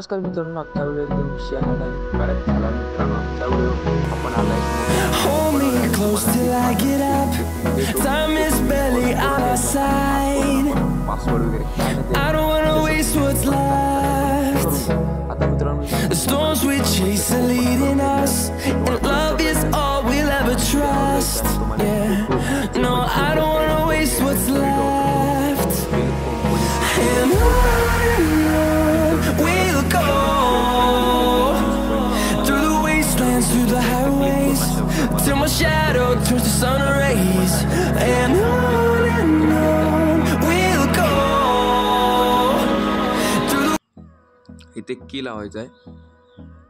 नमस्कार मित्रांनो, आजचा व्हिडिओ एकदम विषय आहे बऱ्याच झाला मित्रांनो. आजचा व्हिडिओ आपण आलाय Hold me close till I get up. Time is barely on our side. Password वगैरे I don't wanna waste what's left. आता मित्रांनो The storms we chase are leading us, and love is all we'll ever trust. Yeah, no, I don't wanna waste what's left. And on we'll go, through the wastelands, through the highways, till my shadow turns to sun rays. And on we'll go, through the इथे की लावायचं आहे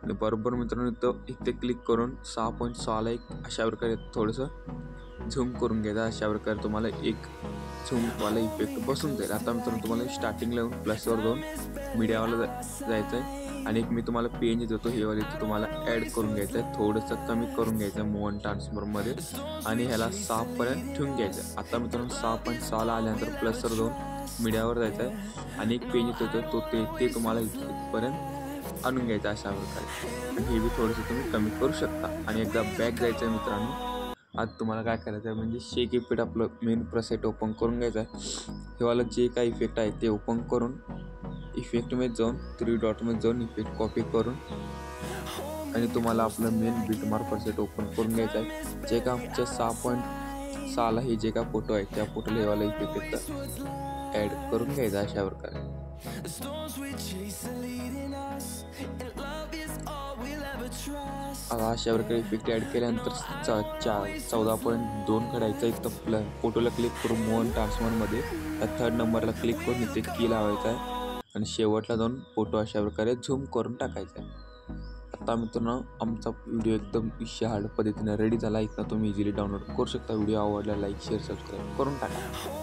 आणि बरोबर मित्रांनो इथे click करून 6.6ला एक अशा प्रकारे थोडंसं झूम करून घ्यायचं. अशा प्रकारे तुम्हाला एक झूमवाला इफेक्ट बसून जाईल. आता मित्रांनो तुम्हाला स्टार्टिंगला येऊन प्लसवर जाऊन मीडियावाला जायचं आहे आणि एक मी तुम्हाला पेज देतो हे वाले ते तुम्हाला ॲड करून घ्यायचं आहे. थोडंसं कमी करून घ्यायचं आहे मूव अँड ट्रान्सफॉर्ममध्ये आणि ह्याला 6पर्यंत ठेवून घ्यायचं आहे. आता मित्रांनो 6.6ला आल्यानंतर प्लसवर जाऊन मीडियावर जायचं आहे आणि एक पेज येतो तो ते तुम्हाला इथपर्यंत आणून घ्यायचं अशा प्रकारे. आणि हे बी थोडंसं तुम्ही कमी करू शकता आणि एकदा बॅक जायचं आहे मित्रांनो. आज तुम्हाला काय करायचं आहे म्हणजे शेक इफेक्ट आपलं मेन प्रेसेट ओपन करून घ्यायचं आहे. हेवाला जे काही इफेक्ट आहे ते ओपन करून इफेक्टमध्ये जाऊन 3 डॉटमध्ये जाऊन इफेक्ट कॉपी करून आणि तुम्हाला आपलं मेन बीटमार्क प्रेसेट ओपन करून घ्यायचं आहे. जे का आमच्या 6.6ला हे जे का फोटो आहे त्या फोटोला हेवाला इफेक्ट ॲड करून घ्यायचा अशा प्रकारे. आता अशा प्रकारे इफेक्ट ॲड केल्यानंतर 14.2 काढायचा. इथं फोटोला क्लिक करून मूव अँड ट्रान्सफॉर्ममध्ये त्या 3rd नंबरला क्लिक करून इथे की लावायचा आहे आणि शेवटला जाऊन फोटो अशा प्रकारे झूम करून टाकायचा आहे. आता मित्रांनो आमचा व्हिडिओ एकदम हार्ड पद्धतीने रेडी झाला. इथं तुम्ही इझिली डाउनलोड करू शकता. व्हिडिओ आवडला लाईक शेअर सबस्क्राईब करून टाका.